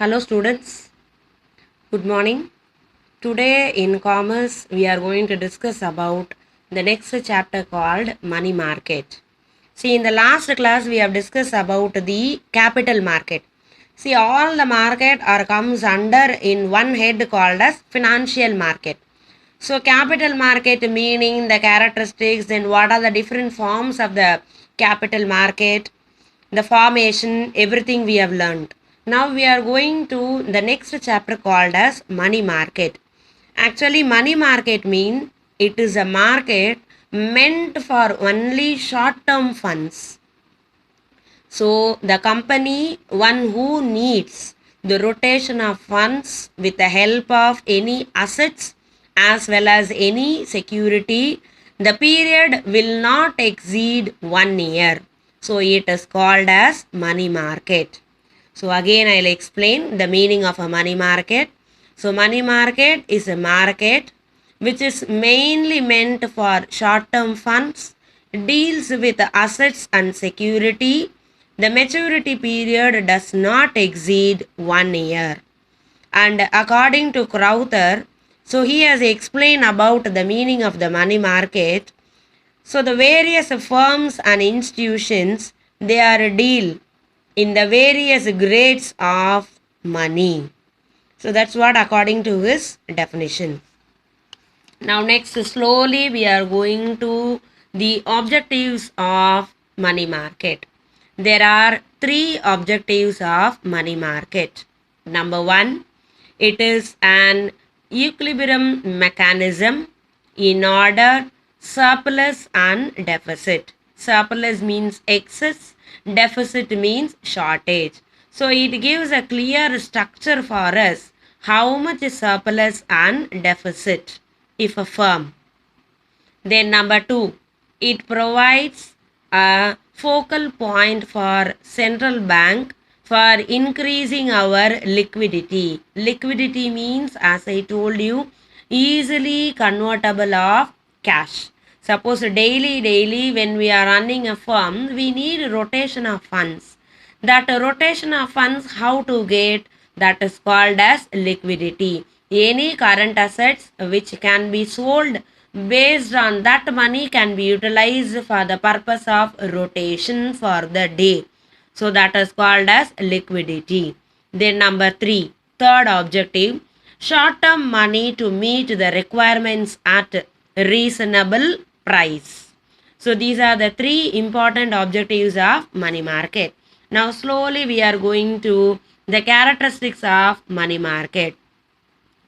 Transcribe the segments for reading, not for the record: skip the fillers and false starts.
Hello students, good morning. Today in commerce we are going to discuss about the next chapter called money market. See, in the last class we have discussed about the capital market. See, all the market are comes under in one head called as financial market. So capital market meaning the characteristics and what are the different forms of the capital market, the formation, everything we have learned. Now we are going to the next chapter called as money market. Actually, money market means it is a market meant for only short term funds. So the company, one who needs the rotation of funds with the help of any assets as well as any security, the period will not exceed 1 year. So it is called as money market. So again I'll explain the meaning of a money market. So money market is a market which is mainly meant for short-term funds, deals with assets and security. The maturity period does not exceed 1 year. And according to Crowther, so he has explained about the meaning of the money market. So the various firms and institutions, they are deal in the various grades of money. So that's what according to his definition. Now next, slowly we are going to the objectives of money market. There are three objectives of money market. Number one, it is an equilibrium mechanism in order surplus and deficit. Surplus means excess, deficit means shortage. So it gives a clear structure for us how much is surplus and deficit if a firm. Then number two, it provides a focal point for central bank for increasing our liquidity. Liquidity means, as I told you, easily convertible of cash. Suppose daily when we are running a firm, we need rotation of funds. That rotation of funds, how to get, that is called as liquidity. Any current assets which can be sold, based on that money can be utilized for the purpose of rotation for the day. So that is called as liquidity. Then number three, third objective, short-term money to meet the requirements at reasonable price. So these are the three important objectives of money market. Now slowly we are going to the characteristics of money market.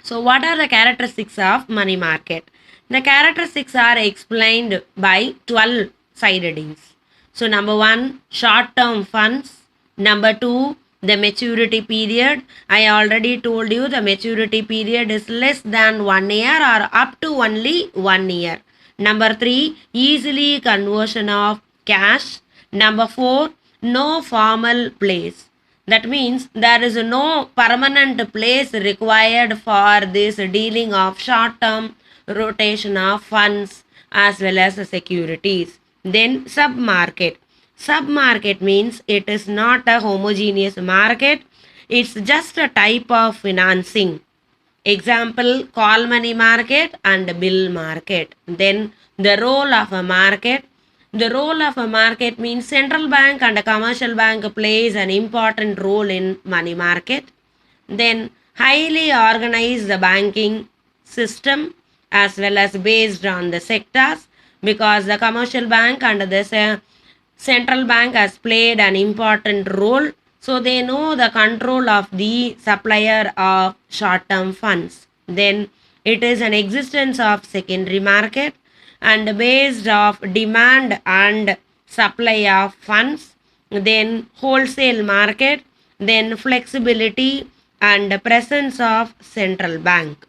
So what are the characteristics of money market? The characteristics are explained by 12 side headings. So number one, short-term funds. Number two, the maturity period. I already told you the maturity period is less than 1 year or up to only 1 year. Number three, easily conversion of cash. Number four, no formal place. That means there is no permanent place required for this dealing of short-term rotation of funds as well as securities. Then sub-market. Sub-market means it is not a homogeneous market. It's just a type of financing. Example, call money market and bill market. Then the role of a market. The role of a market means central bank and a commercial bank plays an important role in money market. Then highly organized the banking system as well as based on the sectors, because the commercial bank and the central bank has played an important role, so they know the control of the supplier of short-term funds. Then it is an existence of secondary market and based of demand and supply of funds. Then wholesale market, then flexibility and presence of central bank.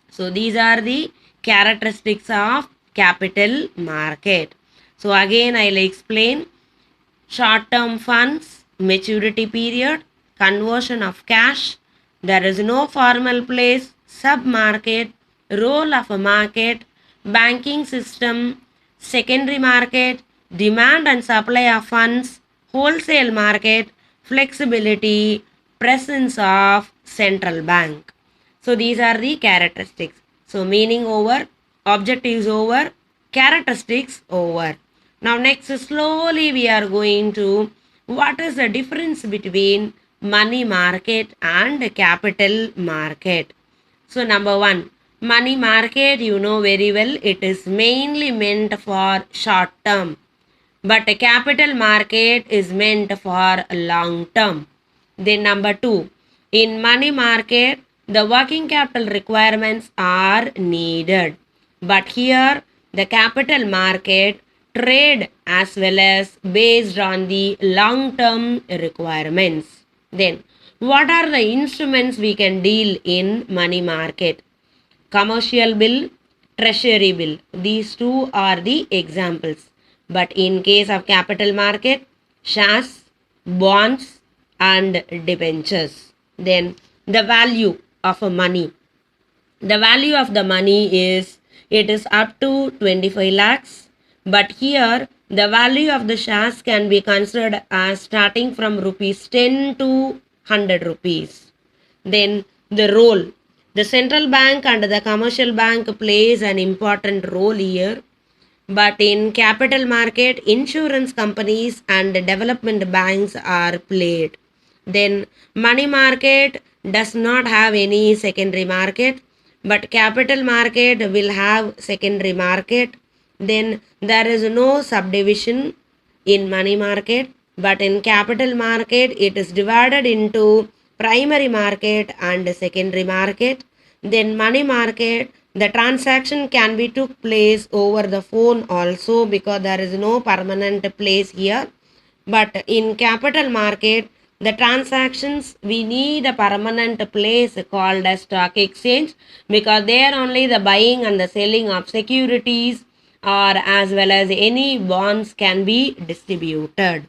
So these are the characteristics of capital market. So again I'll explain: short-term funds, maturity period, conversion of cash, there is no formal place, sub-market, role of a market, banking system, secondary market, demand and supply of funds, wholesale market, flexibility, presence of central bank. So these are the characteristics. So meaning over, objectives over, characteristics over. Now next slowly we are going to what is the difference between money market and capital market. So number one, money market, you know very well, it is mainly meant for short term, but a capital market is meant for long term. Then number two, in money market, the working capital requirements are needed, but here the capital market trade as well as based on the long term requirements. Then what are the instruments we can deal in money market? Commercial bill, treasury bill. These two are the examples. But in case of capital market, shares, bonds and debentures. Then the value of a money. The value of the money is, it is up to 25 lakhs. But here the value of the shares can be considered as starting from rupees 10 to 100 rupees. Then the role. The central bank and the commercial bank plays an important role here. But in capital market, insurance companies and development banks are played. Then money market does not have any secondary market, but capital market will have secondary market. Then there is no subdivision in money market, but in capital market it is divided into primary market and secondary market. Then money market, the transaction can be took place over the phone also because there is no permanent place here. But in capital market, the transactions we need a permanent place called as stock exchange, because there only the buying and the selling of securities or as well as any bonds can be distributed.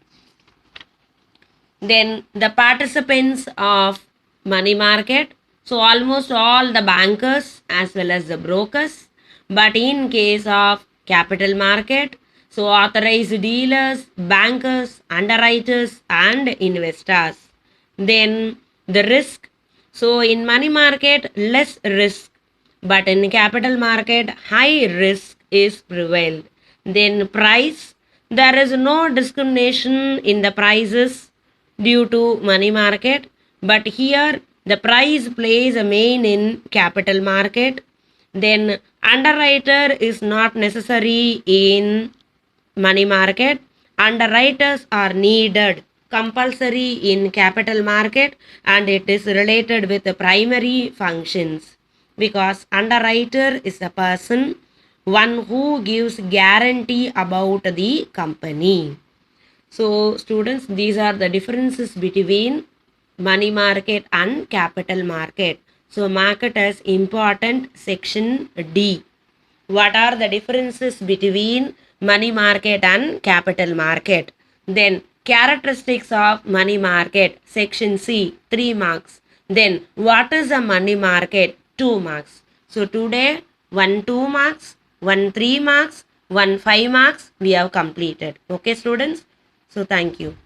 Then the participants of money market, so almost all the bankers as well as the brokers. But in case of capital market, so authorized dealers, bankers, underwriters and investors. Then the risk, so in money market less risk, but in capital market high risk is prevailed. Then price, there is no discrimination in the prices due to money market, but here the price plays a main in capital market. Then underwriter is not necessary in money market. Underwriters are needed compulsory in capital market, and it is related with the primary functions, because underwriter is the person one who gives guarantee about the company. So students, these are the differences between money market and capital market. So mark it as important section D. What are the differences between money market and capital market? Then characteristics of money market, section C, 3 marks. Then what is a money market? 2 marks. So today 1 2 marks, 1 3 marks, 1 5 marks we have completed. Okay students? So thank you.